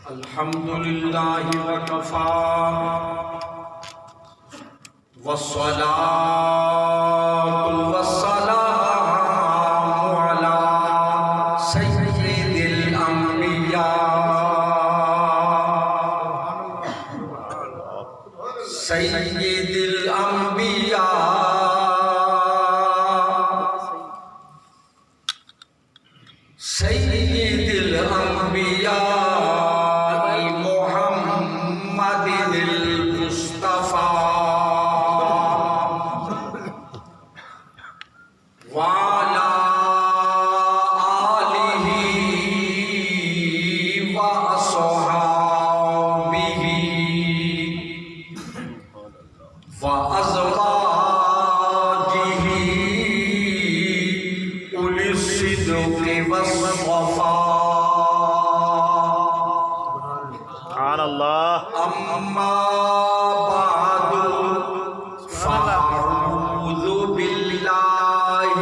الحمد لله وكفى والصلاة والسلام على سيد الأنبياء سيد الأنبياء محمد المصطفى وعلى آله وأصحابه وأزواجه أولي الصدق والصفاء. أما بعد فأعوذ بالله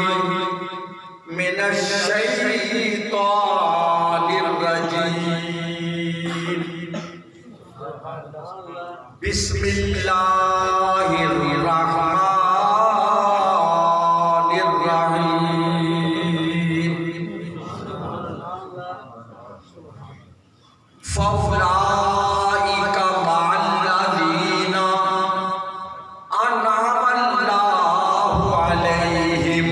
من الشيطان الرجيم. بسم الله الرحمن الرحيم. فأولئك مع الذين أنعم الله عليهم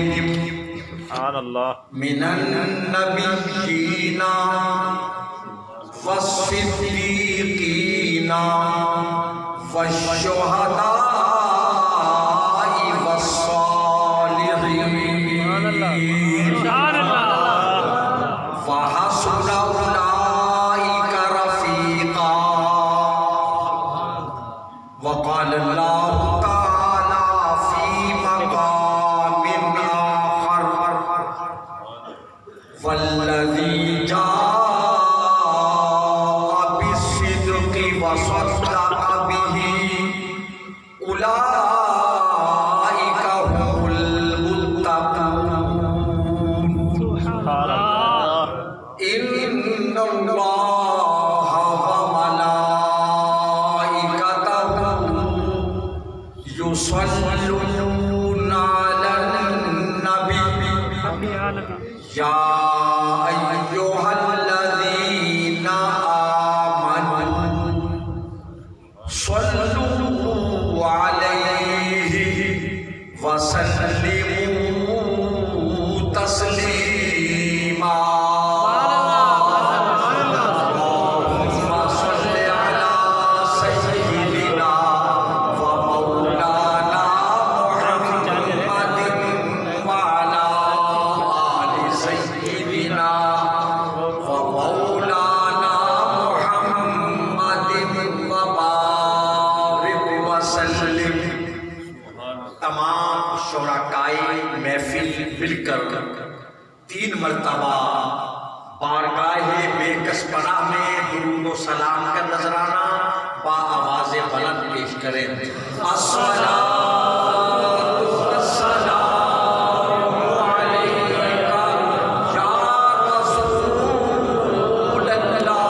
من النبيين والصديقين والشهداء والصالحين وحسن أولئك رفيقا. وقال الله تعالى في مقام آخر والذي جاء بالصدق وصدق به أولئك هم المتقون. إن الله وملائكته يصلون على النبي يا أيها الذين آمنوا صلوا عليه وسلموا تسليما. اللهم صل على سيدنا ومولانا محمد وعلى آل سيدنا ومولانا محمد وبارك وسلم. تمام شرکائے محفل مل کر 3 مرتبہ بارگاہ بے کس پناہ میں درود و سلام کا نذرانہ با آواز بلند پیش کریں. الصلاۃ والسلام علیک یا رسول اللہ.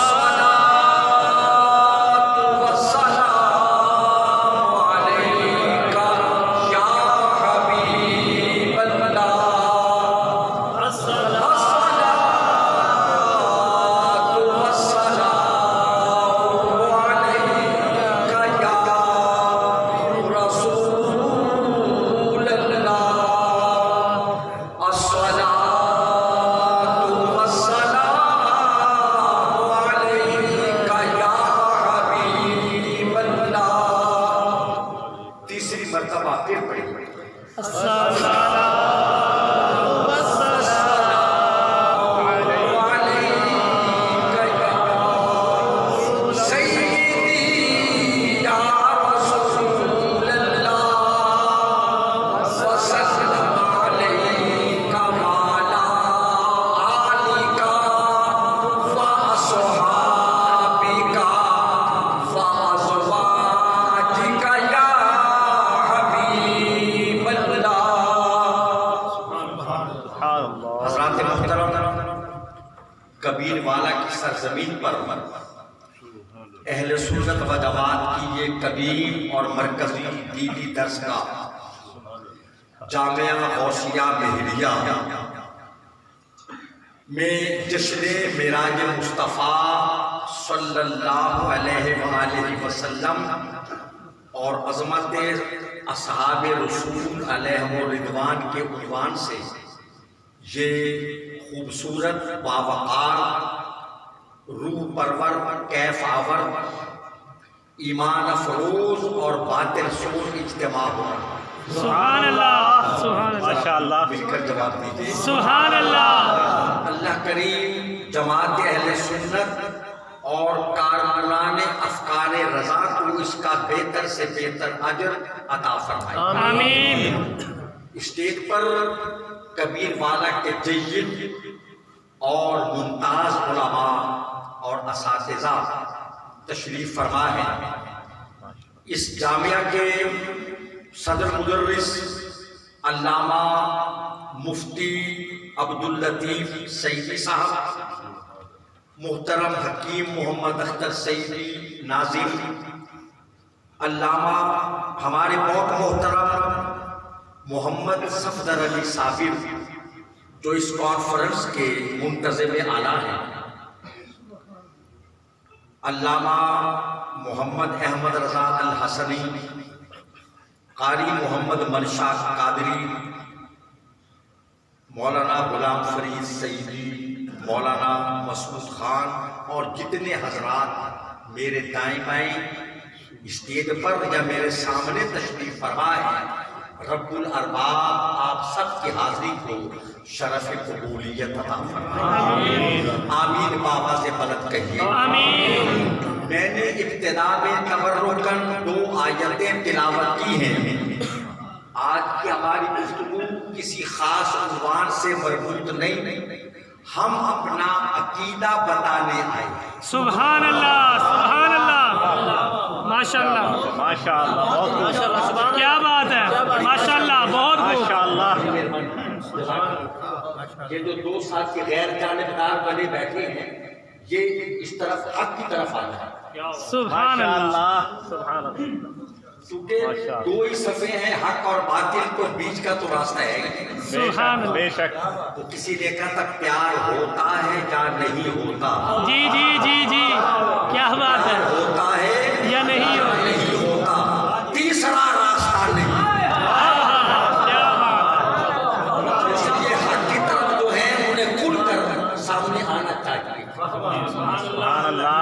الصلاۃ والسلام علیک یا حبیب اللہ. الصلاۃ والسلام علیک کبیر والا کی سرزمین پر اہل سنت و جماعت کی یہ کبیر اور مرکزی دینی درسگاہ جامعہ غوثیہ مہریہ میں جشن معراج مصطفیٰ صلی اللہ علیہ وآلہ وسلم اور عظمت اصحاب رسول علیہم الرضوان کے عنوان سے یہ خوبصورت باوقار روح پرور کیف آور ایمان افروز اور باطل سوز اجتماع ہو رہا ہے۔ سبحان اللہ، سبحان اللہ، ماشاء اللہ، مل کر جواب دیجیے۔ سبحان اللہ۔ اللہ کریم جماعت اہل سنت اور کارکنان افکار رضا کو اس کا بہتر سے بہتر اجر عطا فرمائے۔ آمین۔ اسٹیج پر کبیر والا کے جید اور ممتاز علماء اور اساتذہ تشریف فرما ہے۔ اس جامعہ کے صدر مدرس علامہ مفتی عبداللطیف سعیدی صاحب، محترم حکیم محمد اختر سعیدی ناظم، علامہ ہمارے بہت محترم محمد صفدر علی صابر جو اس کانفرنس کے منتظم اعلیٰ ہیں، علامہ محمد احمد رضا الحسنی، قاری محمد منشا قادری، مولانا غلام فرید سعیدی، مولانا مسعود خان اور جتنے حضرات میرے دائیں بائیں اسٹیج پر یا میرے سامنے تشریف فرما ہے، رب الارباب آپ سب کی حاضری کو شرف قبولیت عطا فرمائے۔ آمین بابا سے بلند کہیے آمین۔ میں نے ابتدا میں تبرکاً 2 آیتیں تلاوت کی ہیں۔ آج کی ہماری گفتگو کسی خاص عنوان سے مربوط نہیں، ہم اپنا عقیدہ بتانے آئے۔ سبحان اللہ، سبحان اللہ، ماشاء اللہ، ماشاء اللہ، بہت خوب، کیا بات ہے، ماشاء اللہ، بہت ماشاء خوب۔ اللہ۔ یہ جو 2 ساتھ کے غیر جانبدار بنے بیٹھے ہیں، یہ اس طرف حق کی طرف آ جائے، سبحان ماشاء اللہ، اللہ، سبحان اللہ، کیونکہ 2 ہی صفحے ہیں، حق اور باطل، تو بیچ کا تو راستہ ہے ہی۔ سبحان بے اللہ۔ شک، تو کسی نے کہا تک پیار ہوتا ہے یا نہیں ہوتا، جی جی جی جی، کیا بات ہے، ہوتا ہے یا نہیں ہوتا، نہیں ہوتا، تیسرا راستہ نہیں۔ کیا بات اس لیے حق کی طرف جو ہے انہیں کھل کر سامنے آنا چاہیے۔ سبحان اللہ،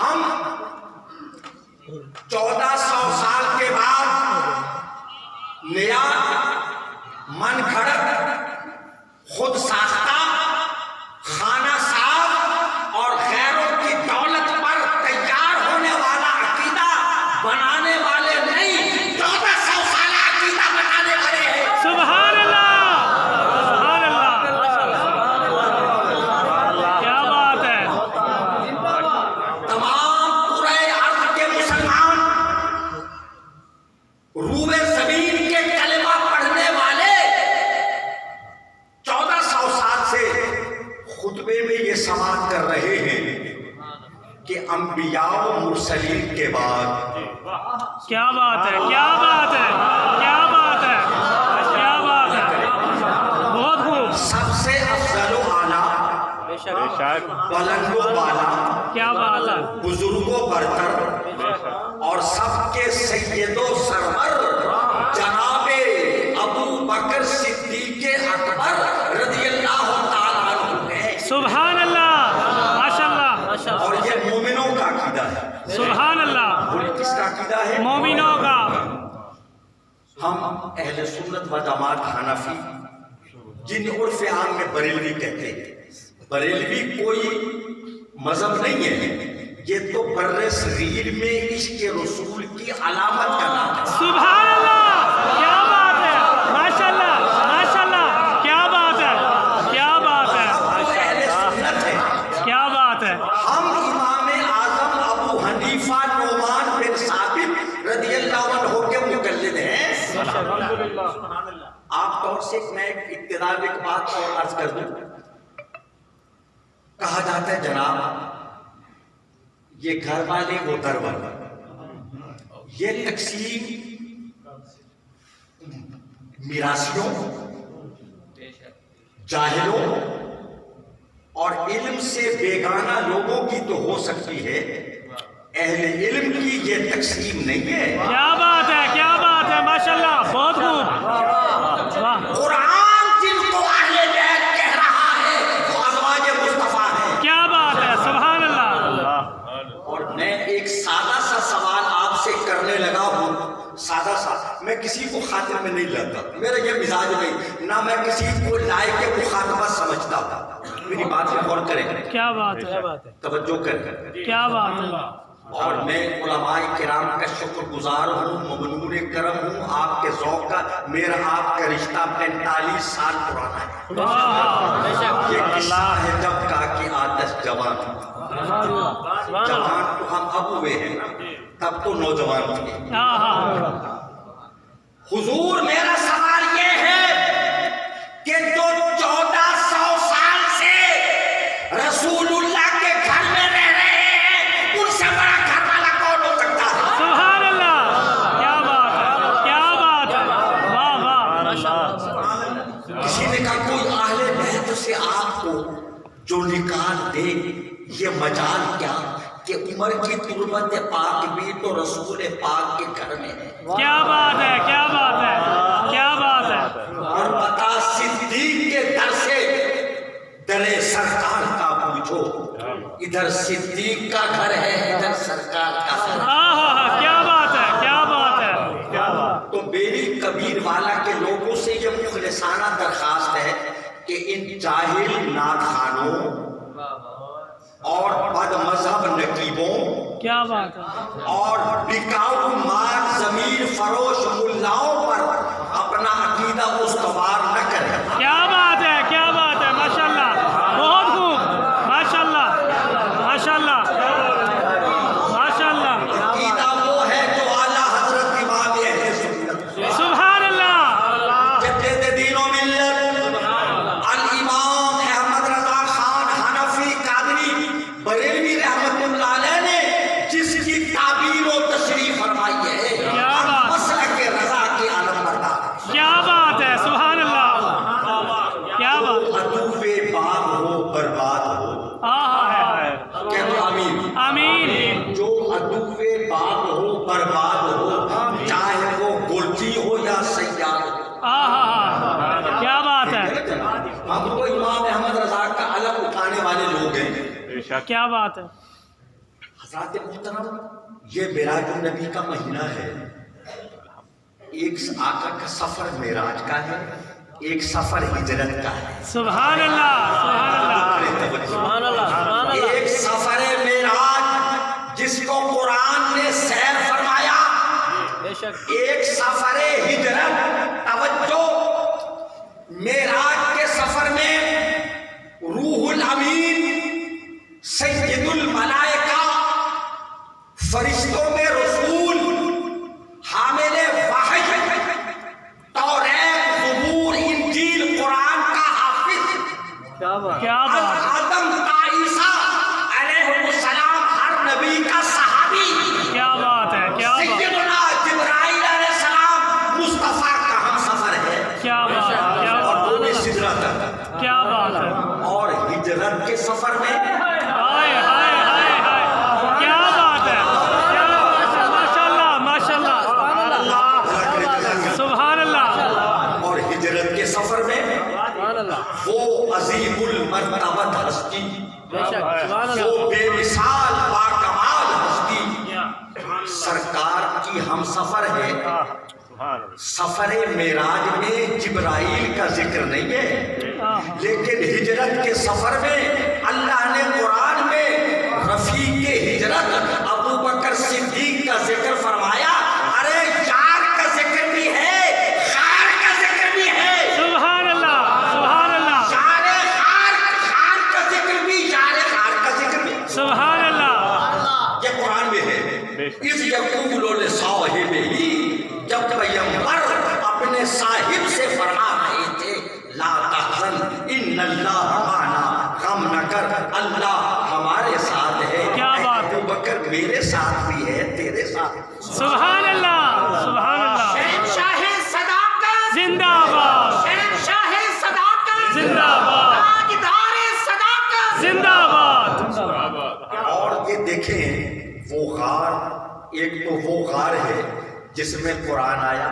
ہم 1400 سال کے بعد نیا من گھڑت خود ساختہ خانہ صاحب اور غیروں کی دولت پر تیار ہونے والا عقیدہ بنانے والے نہیں، 1400 سال عقیدہ بنانے والے ہیں۔ ہے، سبحان اللہ، سبحان اللہ، کیا بات ہے، تمام پورے ارض کے مسلمان روبے زمین کے کلمہ پڑھنے والے 1400 سال سے خطبے میں یہ سماعت کر رہے ہیں کہ انبیاء و مرسلین کے بعد کیا بات ہے، کیا بات ہے، کیا بات ہے، کیا بات ہے، بہت خوب، سب سے افضل و اعلیٰ، بے شک، بلند و بالا، کیا بات ہے، بزرگ و برتر اور سب کے سید و سرور جناب ابو بکر صدیق اکبر رضی اللہ تعالیٰ عنہ ہے۔ سبحان اللہ، ماشاء اللہ، اور یہ مومنوں کا عقیدہ ہے۔ سبحان اللہ، بولی کس کا عقیدہ ہے؟ مومنوں کا، ہم اہل سنت و جماعت حنفی، جن عرف عام میں بریلوی کہتے ہیں، بریلوی کوئی مذہب نہیں ہے، یہ تو بر صغیر میں عشق رسول کی علامت کا نام ہے۔ سبحان اللہ، کیا بات ہے، ماشاء اللہ، ماشاء اللہ، کیا بات ہے، کیا بات ہے، ہم تو اہل سنت ہیں۔ کیا بات ہے، ہم امام اعظم ابو حنیفہ نعمان بن ثابت رضی اللہ عنہ کے مقلد ہیں۔ آپ طور سے میں ایک ابتدا میں ایک بات اور عرض کر دوں، کہا جاتا جاتا ہے جناب یہ گھر والے وہ در والے، یہ تقسیم میراثیوں، جاہلوں اور علم سے بیگانہ لوگوں کی تو ہو سکتی ہے، اہل علم کی یہ تقسیم نہیں ہے۔ کیا بات ہے، کیا بات ہے، ماشاءاللہ، بہت خوب، واہ، قرآن جن کو اہل بیت کہہ رہا ہے وہ ازواج مصطفیٰ ہیں۔ کیا بات ہے، سبحان اللہ۔ اور میں ایک سادہ سا سوال آپ سے کرنے لگا ہوں، سادہ سا، میں کسی کو خاطر میں نہیں لاتا، میرا یہ مزاج نہیں، نہ میں کسی کو لائق کے مخاطبہ سمجھتا ہوں، میری بات پہ غور کریں، کیا بات ہے، توجہ کریں۔ کیا بات ہے، اور میں علماء کرام کا شکر گزار ہوں، ممنون کرم ہوں، آپ کے ذوق کا، میرا آپ کا رشتہ 45 سال پرانا ہے۔ یہ قصہ ہے جب کا کہ آتش جوان، جوان تو ہم اب ہوئے ہیں، تب تو نوجوان تھے۔ حضور میرا سوال یہ ہے کہ جو 1400 سال سے رسول اللہ کے گھر میں رہ رہے ہیں ان سے بڑا گھر والا کون ہو سکتا ہے؟ سبحان اللہ، کیا بات ہے، کیا بات ہے، واہ واہ۔ کسی نے کہا کوئی اہل بیت سے آپ کو جو نکال دے، یہ مجال کیا کہ عمر کی تربت پاک بھی تو رسول پاک کے گھر میں ہے۔ کیا بات ہے، کیا بات ہے، کیا بات ہے، اور بتا صدیق کے در سے در سرکار کا پوچھو، ادھر صدیق کا گھر ہے ادھر سرکار کا گھر ہے۔ کیا بات ہے، کیا بات ہے، کیا بات۔ تو بیری کبیر والا کے لوگوں سے یہ مخلصانہ درخواست ہے کہ ان جاہل ناخوانوں اور بد مذہب نقیبوں کیا بات ہے، اور بکاؤ مال ضمیر فروش ملاؤں پر اپنا عقیدہ استوار نہ کریں۔ کیا بات ہے، کیا بات ہے، ماشاءاللہ، بہت خوب، ماشاءاللہ، ماشاءاللہ، ماشاءاللہ، عقیدہ وہ ہے جو اعلیٰ حضرت امام اہل سنت سبحان اللہ، جدید دین و ملت الامام احمد رضا خان حنفی قادری بریلوی رحمت اللہ علیہ نے جس کی تعبیر و تشریح فرمائی ہے، کیا بات، مسلک رضا کے عالم بردار ہے۔ کیا بات ہے، سبحان اللہ، کیا بات، عدوِ باغ ہو برباد ہو، ہے، کہہ دو آمین۔ آمین، جو عدوِ باغ ہو برباد ہو، چاہے وہ گلچی ہو یا سیار ہو۔ کیا بات ہے، ہم تو امام احمد رضا کا علم اٹھانے والے لوگ ہیں۔ کیا بات ہے، حضرات محترم، یہ معراج النبی کا مہینہ ہے، ایک آقا کا سفر معراج کا ہے، ایک سفر ہجرت کا ہے۔ سبحان اللہ، سبحان اللہ، ایک سفر معراج جس کو قرآن نے سیر فرمایا، ایک سفر ہجرت۔ توجہ، معراج کے سفر میں روح الامین سید الملائکہ، فرشتوں میں رسول، حامل وحی، توریت، زبور، انجیل، قرآن کا حافظ، کیا بات، آدم تا عیسیٰ علیہ السلام ہر نبی کا صحابی، کیا بات ہے، کیا بات، سیدنا جبرائیل علیہ السلام مصطفیٰ کا ہم سفر ہے، کیا بات، کیا اور بات، وہ بھی سدرت تک۔ کیا بات ہے، اور ہجرت کے سفر میں ہائے ہائے ہائے ہائے، کیا بات ہے، کیا بات ہے، ماشاءاللہ، ماشاءاللہ، سبحان اللہ، اور ہجرت کے سفر میں وہ عظیم المرتبت ہستی، وہ بے مثال باکمال ہستی سرکار کی ہم سفر ہے۔ سفر معراج میں جبرائیل کا ذکر نہیں ہے، لیکن ہجرت کے سفر میں اللہ نے قرآن میں رفیق ہجرت ابو بکر صدیق کا ذکر فرمایا۔ ارے یار کا ذکر بھی ہے، خار کا ذکر بھی ہے، سبحان اللہ، سبحان اللہ، یار خار کا ذکر بھی، یار خار کا ذکر بھی سبحان اللہ، یہ قرآن میں ہے۔ اس یقول لصاحبہ، جب پیغمبر اپنے صاحب سے فرما رہے تھے لا تحزن ان اللہ معنا، غم نہ کر، اللہ میرے ساتھ بھی ہے تیرے ساتھ بھی۔ سبحان اللہ سبحان اللہ شہنشاہ صداقت زندہ باد شہنشاہ صداقت زندہ باد تاجدار صداقت زندہ باد اور یہ دیکھیں وہ غار، ایک تو وہ غار ہے جس میں قرآن آیا،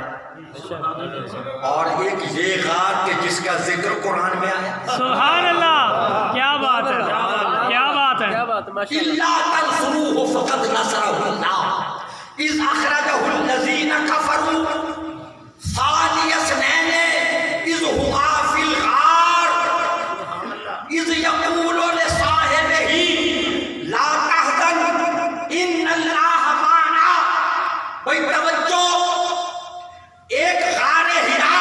اور ایک یہ غار کہ جس کا ذکر قرآن میں آیا۔ سبحان اللہ کیا بات ہے کیا بات ہے إِلَّا تَنْصُرُوهُ فَقَدْ نَصَرَهُ اللَّهُ إِذْ أَخْرَجَهُ الَّذِينَ كَفَرُوا ثَانِيَ اثْنَيْنِ إِذْ هُمَا فِي الْغَارِ إِذْ يَقُولُ لِصَاحِبِهِ لَا تَحْزَنْ إِنَّ اللَّهَ مَعَنَا۔ بھئی توجہ، ایک غار حرا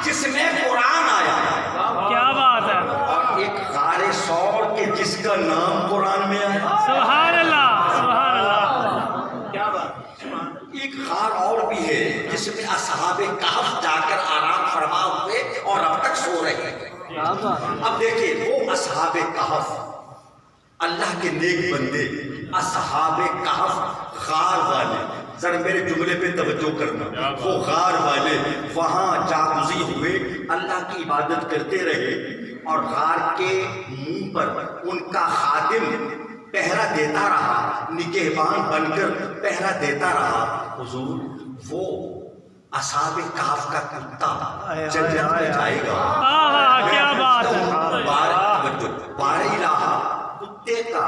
جس میں قرآن آیا، کیا بات ہے اور ایک غار ثور کہ جس کا نام قرآن میں آیا۔ سبحان اللہ سبحان اللہ ایک غار اور بھی ہے جس میں اصحاب کہف جا کر آرام فرما ہوئے اور اب تک سو رہے ہیں۔ اب دیکھیں وہ اصحاب کہف، اللہ کے نیک بندے، اصحاب کہف غار والے، ذرا میرے جملے پہ توجہ کرنا، وہ غار والے وہاں جاگزی ہوئے، اللہ کی عبادت کرتے رہے، اور غار کے منہ پر ان کا خادم پہرا دیتا رہا، نگہبان بن کر پہرا دیتا رہا۔ حضور وہ اصحاب کہف کا کتا جنت میں جائے گا، کیا بات ہے بار الہ کتے کا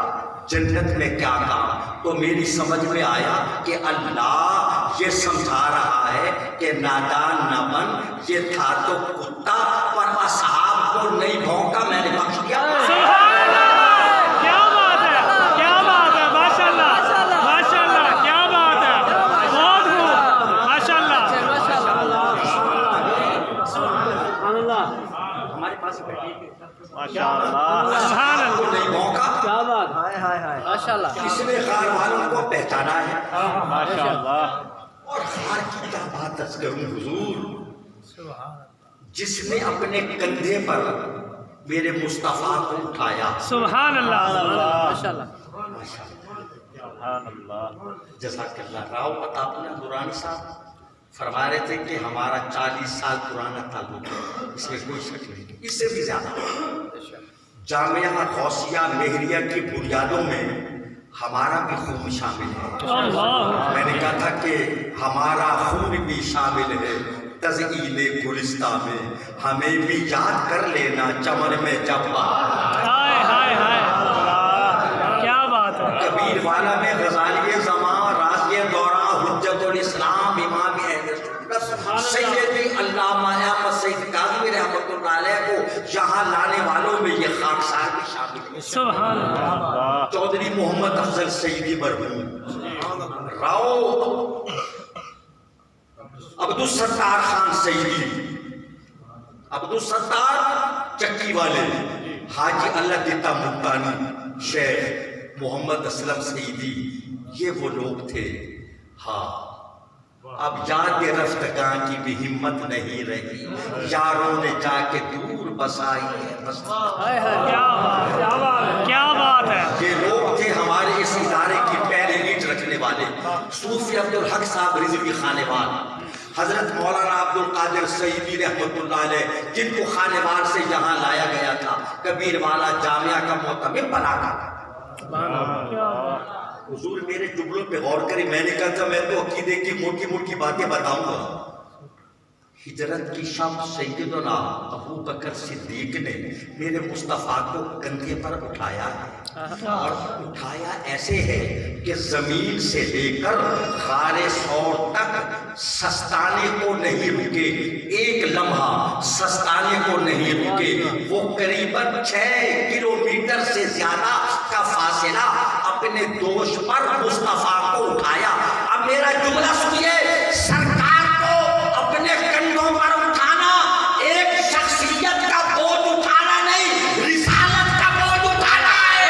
جنت میں کیا کام؟ تو میری سمجھ میں آیا کہ اللہ یہ سمجھا رہا ہے کہ نادان نہ بن، یہ تھا تو کتا پر اصحاب کو نہیں بھونکا، میں نے بخش دیا۔ سبحان اللہ کیا بات ہے کیا بات ہے ماشاء اللہ ماشاء اللہ کیا بات ہے بہت خوب ماشاء اللہ ماشاء اللہ سبحان اللہ کو نہیں بھونکا، اس نے غار والوں کو پہچانا ہے۔ ماشاء اللہ اور غار کی کیا بات عرض کروں حضور، جس نے اپنے کندھے پر میرے مصطفیٰ کو اٹھایا۔ سبحان اللہ سبحان اللہ جزاک اللہ۔ راؤ عطا نورانی صاحب فرما رہے تھے کہ ہمارا 40 سال پرانا تعلق ہے، اس میں کوئی شک نہیں، اس سے بھی زیادہ۔ جامعہ غوثیہ مہریہ کی بنیادوں میں ہمارا بھی خون شامل ہے۔ اللہ میں نے کہا تھا کہ ہمارا خون بھی شامل ہے تزئین گلستہ میں، ہمیں بھی یاد کر لینا چمن میں جب بہار۔ ہائے ہائے ہائے کیا بات ہے کبیر والا میں غزالی زمان، راضی دورہ، حجت الاسلام، امام اہل سنت، سیدی علامہ احمد سید کاظمی رحمۃ اللہ علیہ کو یہاں لانے والوں میں یہ خاکسار بھی شامل ہے۔ سبحان اللہ چودھری محمد افضل سیدی مرحوم، راؤ عبدالستار خان سیدی، عبدالستار چکی والے، حاجی اللہ دیتا ملتانی، شیخ محمد اسلم سیدی، یہ وہ لوگ تھے۔ ہاں اب یاد رفتگاں کی بھی ہمت نہیں رہی، یاروں نے جا کے دور بسائی ہے بستی۔ کیا بات ہے یہ لوگ تھے ہمارے اس ادارے کی پہلے اینٹ رکھنے والے، صوفی عبدالحق صاحب رضوی خانوال، حضرت مولانا عبدالقادر سیدی رحمۃ اللہ علیہ، جن کو خانوال سے یہاں لایا گیا تھا، کبیر والا جامعہ کا معتمد بنا تھا۔ حضور میرے جملوں پہ غور کریں، میں نے کہا تھا میں تو عقیدے کی موٹی موٹی باتیں بتاؤں گا۔ ہجرت کی شب سیدنا ابو بکر صدیق نے میرے مصطفیٰ کو کندھے پر اٹھایا ہے، اور اٹھایا ایسے ہے کہ زمین سے لے کر غار ثور تک سستانے کو نہیں رکے، ایک لمحہ سستانے کو نہیں رکے۔ وہ قریباً 6 کلومیٹر سے زیادہ کا فاصلہ اپنے دوش پر مصطفیٰ کو اٹھایا۔ اب میرا جملہ سنیے، سرکار کو اپنے کندھوں پر اٹھانا ایک شخصیت کا بوجھ اٹھانا نہیں، رسالت کا بوجھ اٹھانا ہے۔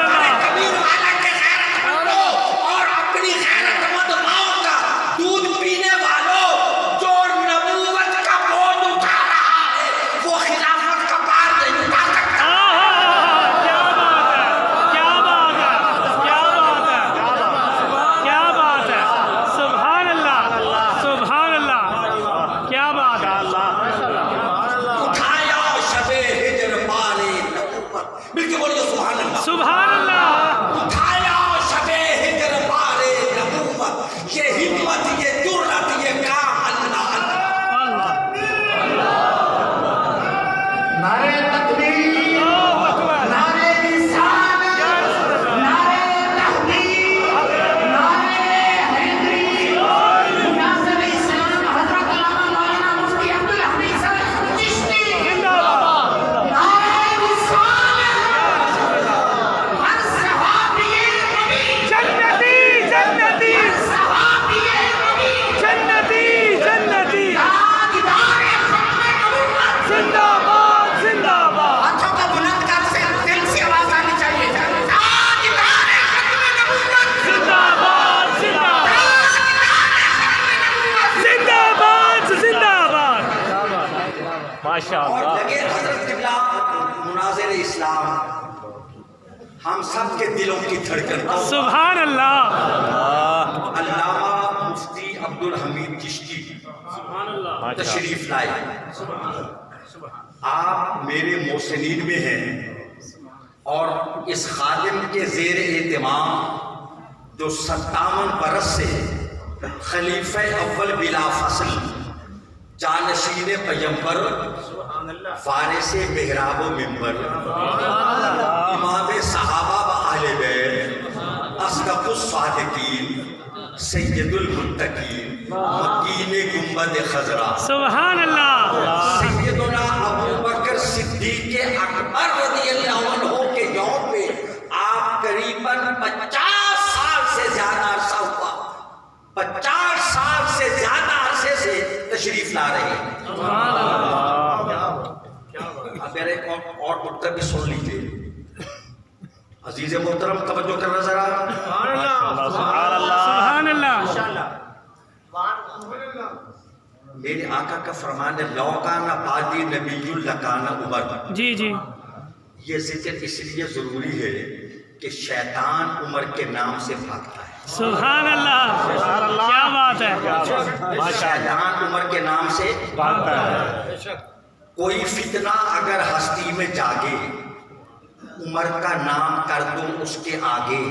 ارے کبیر والا کے غیرت مندوں اور اپنی غیرت مند ماؤں کا دودھ پینے والوں، جو نبوت کا بوجھ اٹھا رہا ہے وہ خلافت کا بار نہیں اٹھا سکتا۔ کیا بات ہے کیا بات ہے کیا بات ہے مل کے بولیے سبحان اللہ. سبحان اللہ. اٹھایا شب ہجر بارے نبوت، یہ ہمت یہ جرأت یہ کام اللہ اللہ. نعرے تکبیر، نعرے رسالت، نعرے تحقیق، نعرے حیدری، ناصر اسلام حضرت علامہ مولانا مفتی عبدالحمید صاحب چشتی، نعرے رسالت، ہر صحابی نبی، جنتی جنتی ہر صحابی نبی، جنتی جنتی. تاجدار ختم نبوت. زندہ باد زندہ باد. ہاتھوں کو بلند کر سے دل سے آواز آنی چاہیے. تاجدار ختم نبوت. زندہ باد زندہ باد. زندہ باد زندہ باد. ماشاء اور اللہ. لگے حضرت قبلہ مناظر اسلام ہم سب کے دلوں کی دھڑکن کو سبحان اللہ. علامہ مفتی عبدالحمید چشتی تشریف لائے. آپ میرے محسنین میں ہیں اور اس خادم کے زیر اہتمام جو 57 برس سے خلیفہ اول بلا فصل جانشین پیمبر فارس محراب و منبر امام صحابہ و اہل بیت اصدق الصادقین سید المتقین مکین گنبد خضرا سبحان اللہ. سیدنا ابو بکر صدیق اکبر رضی اللہ عنہ کے یوم پہ آپ قریباً 50 سال سے زیادہ عرصہ ہوا، 50 سال سے زیادہ عرصے سے تشریف لا رہے ہیں. اب میرا ایک اور نکتہ بھی سن لیجیے. عزیز محترم توجہ کرنا ذرا. سبحان اللہ. سبحان اللہ. میرے آقا کا فرمان ہے لو کان بعدی نبی لکان عمر. جی جی. یہ ذکر اس لیے ضروری ہے کہ شیطان عمر کے نام سے بھاگتا ہے. سبحان اللہ. کیا بات ہے. شیطان عمر کے نام سے بھاگتا ہے. کوئی فتنہ اگر ہستی میں جاگے عمر کا نام کر دوں اس کے آگے.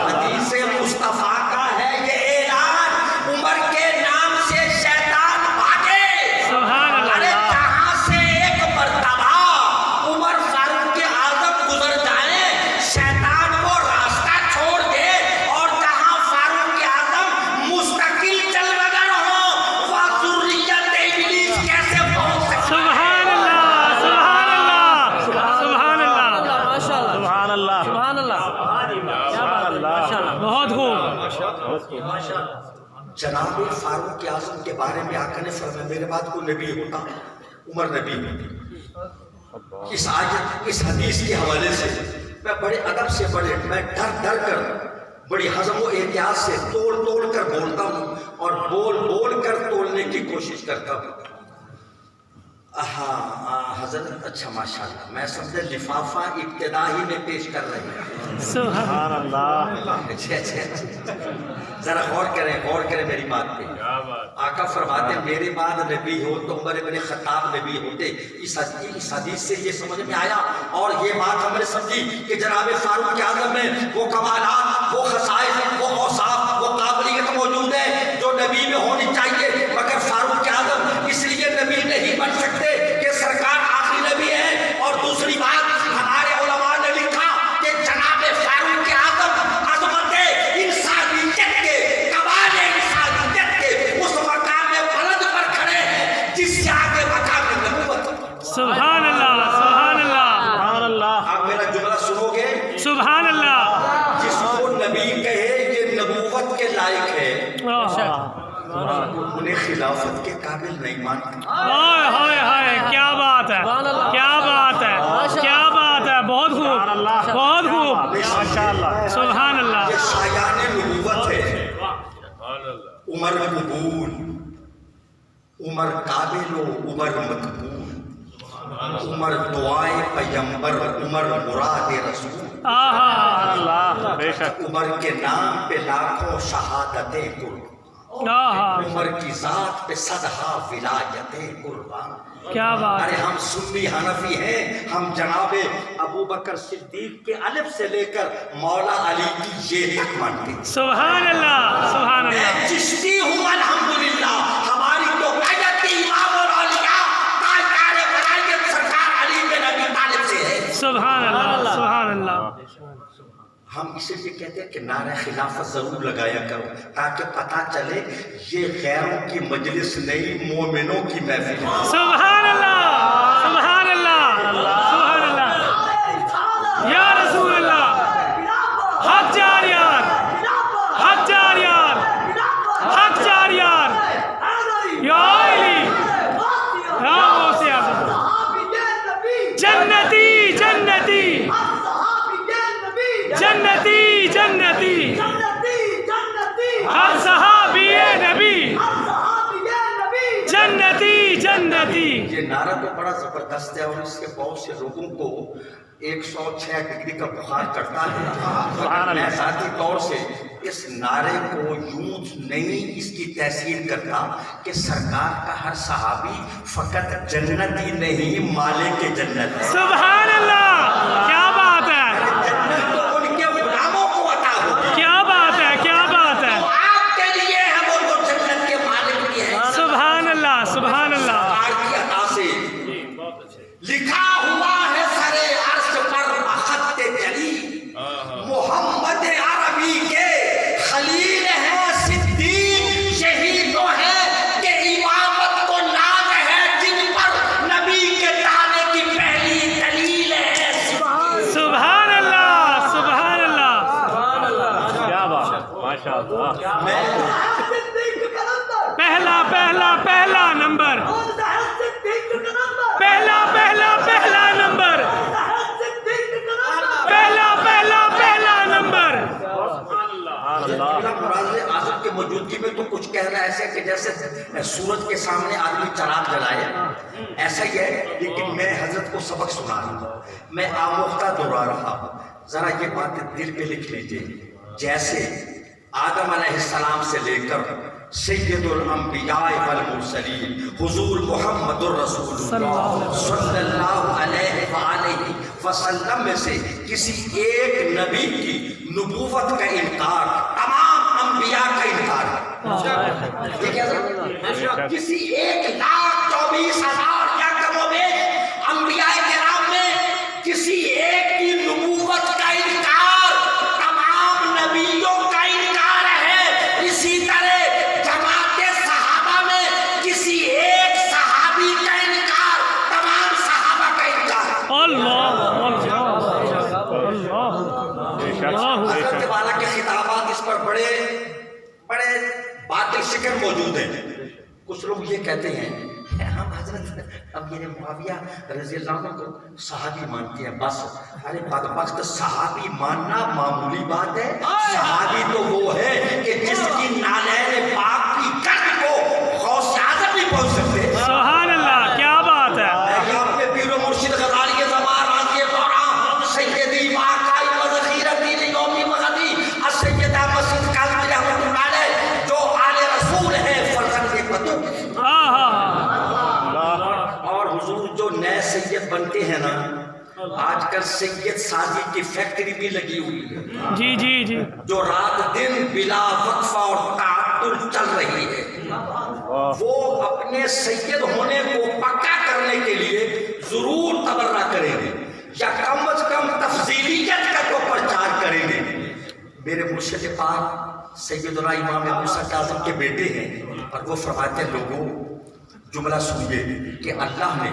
حدیث مصطفیٰ کا ہے یہ اعلان عمر کے نام سے شیطان بھاگے. سبحان اللہ. ارے کہاں سے ایک مرتبہ عمر فاروق اعظم گزر جائیں شیطان وہ راستہ چھوڑ دے اور کہاں فاروق اعظم مستقل چل بغیر ہو وہ ذریت ابلیس کیسے پہنچ سکتا ہے. سبحان اللہ. سبحان اللہ. سبحان اللہ. سبحان اللہ. سبحان اللہ. سبحان اللہ. بہت خوب. جناب فاروق اعظم کے بارے میں آقا نے فرمایا میرے بعد کوئی نبی ہوتا عمر نبی ہوتی. اس حدیث کے حوالے سے میں بڑے ادب سے میں ڈر کر بڑی حزم و احتیاط سے توڑ کر بولتا ہوں اور بول کر توڑنے کی کوشش کرتا ہوں. ہاں حضرت اچھا ماشاءاللہ میں سمجھے لفافہ ابتدائی میں پیش کر رہے ہیں. سبحان اللہ. اچھا ذرا غور کریں میری بات پہ. آقا فرماتے ہیں میرے بعد نبی ہو تو عمر بن خطاب نبی ہوتے. اس حدیث سے یہ سمجھ میں آیا اور یہ بات ہم نے سمجھی کہ جناب فاروق اعظم میں وہ کمالات وہ خصائص وہ اوصاف وہ قابلیت موجود ہے جو نبی میں ہونی چاہیے. مگر فاروق اعظم اس لیے نبی نہیں بن سکتے کہ سرکار آخری نبی ہے. اور دوسری بات ہمارے علماء نے لکھا کہ جناب فاروق اعظم عظمت انسانیت کے کمال انسانیت کے اس مقام میں بلند پر کھڑے ہیں جس سے آگے مقام نبوت. سبحان اللہ. سبحان اللہ. سبحان اللہ. آپ میرا جملہ سنو گے. سبحان اللہ. جس کو نبی کہے یہ نبوت کے لائق ہے انہیں خلافت کے قابل نہیں مانتے. ہائے ہائے ہائے. کیا بات ہے. کیا بات ہے. کیا بات ہے. بہت خوب. بہت خوب. ماشاء اللہ. سبحان اللہ. یہ شایان نبوت ہے. عمر قبول عمر قابل و عمر مقبول عمر دعائے پیمبر عمر مراد رسول. آہا. اللہ. بے شک. عمر کے نام پہ لاکھوں شہادتیں قرب. عمر کی ذات پہ صدہا ولایت قربان. کیا بات ارے ہے. ہم سنی حنفی ہیں, ہم جناب ابو بکر صدیق کے الف سے لے کر مولا علی کی یہ تک مانتے ہیں. سبحان اللہ سبحان اللہ. میں چشتی ہوں الحمدللہ. ہماری تو قیادت امام الاولیاء تاجدار ولایت سرکار علی بن ابی طالب سے ہے. سبحان اللہ سبحان اللہ. ہم اسے یہ کہتے ہیں کہ نعرہ خلافت ضرور لگایا کرو تاکہ پتہ چلے یہ غیروں کی مجلس نہیں, مومنوں کی محفل ہے. سبحان اللہ سبحان اللہ سبحان اللہ. یا رسول اللہ حق جار یار حق جار یار حق جار یار یا علی یا غوث اعظم. جنتی جنتی جنتی جنتی ہر صحابی نبی جنتی جنتی. یہ نعرہ تو بڑا زبردست ہے اور اس کے بہت سے لوگوں کو 106 ڈگری کا بخار چڑھتا ہے. میں ذاتی طور سے اس نعرے کو یوں نہیں اس کی تحسین کرتا کہ سرکار کا ہر صحابی فقط جنتی نہیں مالک جنت ہے. سبحان اللہ کیا بات ہے. جنت تو ان کے غلاموں کو عطا ہوگی. کیا بات ہے کیا بات ہے. آپ کے لیے ہے وہ تو جنت کے مالک بھی ہے. سبحان اللہ سبحان اللہ. سرکار کی عطا سے لکھا ہوا ہے سرے عرش پر خط جلی, محمد عربی کے خلیل ہے صدیق, یہی تو ہے کہ امامت کو ناز ہے جن پر نبی کے دانے کی پہلی دلیل ہے. سبحان اللہ سبحان اللہ. کیا بات ہے, ماشاء اللہ. پہلا پہلا پہلا نمبر پہلا پہلا پہلا نمبر پہلا پہلا پہلا نمبر. مراد اعظم کے موجودگی میں تو کچھ کہنا ایسے کہ جیسے سورج کے سامنے آدمی چراغ جلائے, ایسا ہی ہے. لیکن میں حضرت کو سبق سنا رہا ہوں, میں آموختہ دہرا رہا ہوں. ذرا یہ باتیں دل پہ لکھ لیجیے. جیسے آدم علیہ السلام سے لے کر سید الانبیاء والمرسلین حضور محمد الرسول اللہ صلی اللہ علیہ وآلہ وسلم میں سے کسی ایک نبی کی نبوت کا انکار تمام انبیاء کا انکار ہے. دیکھیں ذرا, کسی 1,24,000 یا کم و بیش انبیاء کرام میں کسی ایک کی نبوت کا انکار تمام نبیوں کا انکار ہے. اسی طرح جماعت صحابہ میں کسی ایک صحابی کا انکار تمام صحابہ کا انکار. اللہ حضرت والا کے خطابات اس پر بڑے بڑے باطل فکر موجود ہیں. کچھ لوگ یہ کہتے ہیں ہم حضرت اب یہ معاویہ رضی اللہ عنہ کو صحابی مانتے ہیں بس. ارے بدبخت, صحابی ماننا معمولی بات ہے. صحابی تو وہ ہے کہ جس کی نالین پاک کی گرد کو غوث اعظم نہیں پہنچ سکتے. سبحان اللہ کیا بات ہے. میں آپ کے پیر و مرشد غزالی زمان راضی دوران سیدی واقعی وذخیرتی لیومی وغدی السیدہ مسجد کاظمی رحمۃ اللہ علیہ جو آل رسول ہے فرزند پتو. اور حضور جو نئے سید بنتے ہیں نا, آج کل سید سازی کی فیکٹری بھی لگی ہوئی ہے جی جی جی. جو رات دن بلا وقفہ اور تعطل چل رہی ہے. وہ اپنے سید ہونے کو پکا کرنے کے لیے ضرور تبرہ کریں گے یا کم از کم تفضیلیت کا تو پرچار کریں گے. میرے مرشد پاک سیدنا امام موسیٰ کاظم کے بیٹے ہیں اور وہ فرماتے ہیں لوگوں جملہ سنیے کہ اللہ نے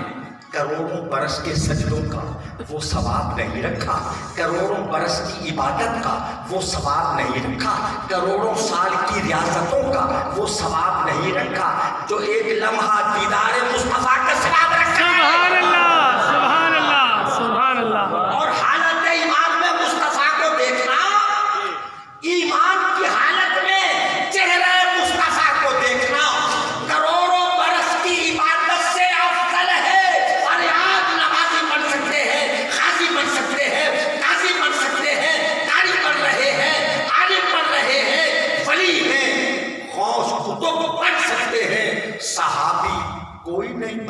کروڑوں برس کے سجدوں کا وہ ثواب نہیں رکھا, کروڑوں برس کی عبادت کا وہ ثواب نہیں رکھا, کروڑوں سال کی ریاستوں کا وہ ثواب نہیں رکھا جو ایک لمحہ دیدار مصطفیٰ کا ثواب رکھا ہے. سبحان اللہ سبحان اللہ سبحان اللہ. اور حالت ایمان میں مصطفیٰ کو دیکھنا, ایمان کی حالت میں چہرہ مصطفیٰ کو دیکھنا کروڑوں برس کی عبادت سے افضل ہے. اور آج نمازی بن سکتے ہیں, قاضی بن سکتے ہیں, قاضی بن سکتے ہیں, قاری بن رہے ہیں, عالم بن رہے ہیں, ولی ہیں, غوث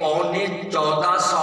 1400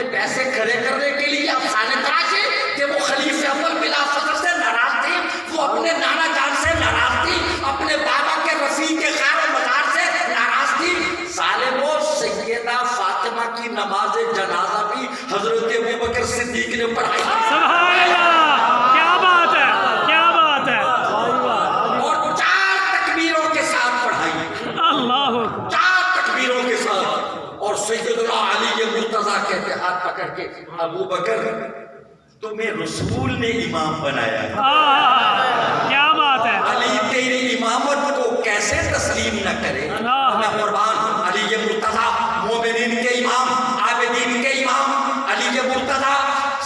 اپنے پیسے کھڑے کرنے کے لیے افسانے تراشے کہ وہ خلیفہ اول بلا فخر سے ناراض تھی، وہ اپنے نانا جان سے ناراض تھی، اپنے بابا کے رفیق کے خار مزار سے ناراض تھی۔ ظالمو، سیدہ فاطمہ کی نماز جنازہ بھی حضرت ابوبکر صدیق نے پڑھائی۔ سبحان اللہ، کیا بات ہے، کیا بات ہے، اور 4 تکبیروں کے ساتھ پڑھائی، اللہ 4 تکبیروں کے ساتھ۔ اور سیدنا علی مرتضیٰ کہتے ہاتھ پکڑ کے، ابوبکر تمہیں رسول نے امام بنایا ہے، کیا بات ہے، علی تیری امامت کو کیسے تسلیم نہ کرے؟ میں قربان، علی مرتضیٰ مومنین کے امام، عابدین کے امام، علی مرتضیٰ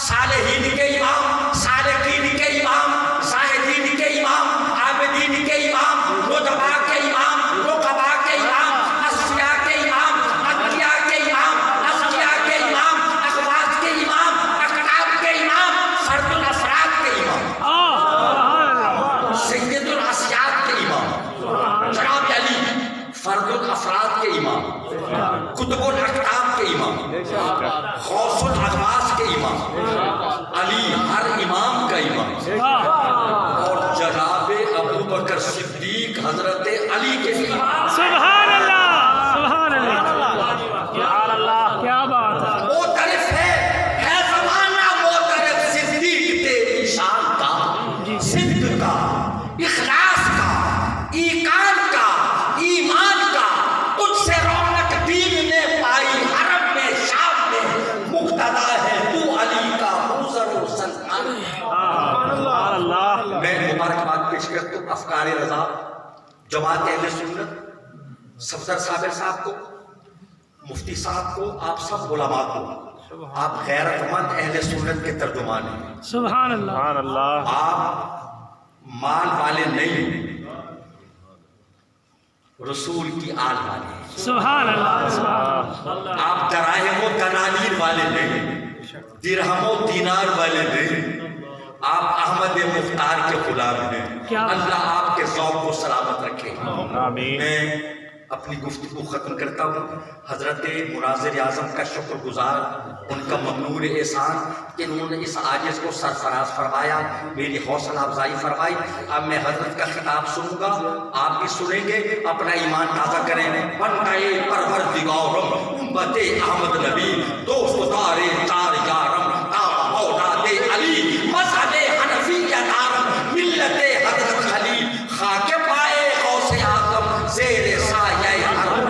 صالحین کے امام، صالحین کے امام، زاہدین کے امام، عابدین کے امام، ندبا کے امام، رقبا کے امام، اصفیاء کے امام، اتقیاء کے امام، اصفیاء کے امام، اخواص کے امام، اقطاب کے امام، فرد الافراد کے امام، سید الاسیاد کے امام، جناب علی فرد الافراد کے امام، قطب الاقطاب کے امام، غوث الاغواث کے امام، علی ہر امام کا امام، اور جناب ابوبکر صدیق حضرت علی کے امام۔ سبحان اللہ، سبحان اللہ، سبحان اللہ، کیا بات ہے، معترف ہے زمانہ معترف صدیق تیری شان کا، صدق کا، اخلاص کا، ایقان کا، ایمان کا، تجھ سے رونق دین نے پائی، عرب میں شام میں مقتدا ہے تو علی کا حضر و سلطان۔ سبحان اللہ، میں مبارکباد پیش کرتا ہوں افکار رضا جماعت اہل سنت، صفدر صابر صاحب کو، مفتی صاحب کو، آپ سب علماء کو۔ آپ غیرت مند اہل سنت کے ترجمان ہیں، سبحان اللہ، سبحان اللہ، آپ مال والے نہیں، رسول کی آل والے ہیں۔ سبحان اللہ، سبحان اللہ، آپ دراہم و دنانیر والے نہیں، درہم و دینار والے نہیں، آپ احمد مختار کے غلام ہیں۔ کیا اللہ آپ کے ذوق کو سلامت رکھے۔ آمین۔ میں اپنی گفتگو ختم کرتا ہوں۔ حضرت مناظر اعظم کا شکر گزار، ان کا ممنون احسان کہ انہوں نے اس عاجز کو سرفراز فرمایا، میری حوصلہ افزائی فرمائی۔ اب میں حضرت کا خطاب سنوں گا، آپ بھی سنیں گے، اپنا ایمان تازہ کریں۔ بنائے پروردگارم امت احمد نبی، دوست دارے چار یارم، تام اولاد علی، مذہب حنفیہ دارم، ملت حضرت خلیل، خاک پائے غوث اعظم، زیر سایہ حرم،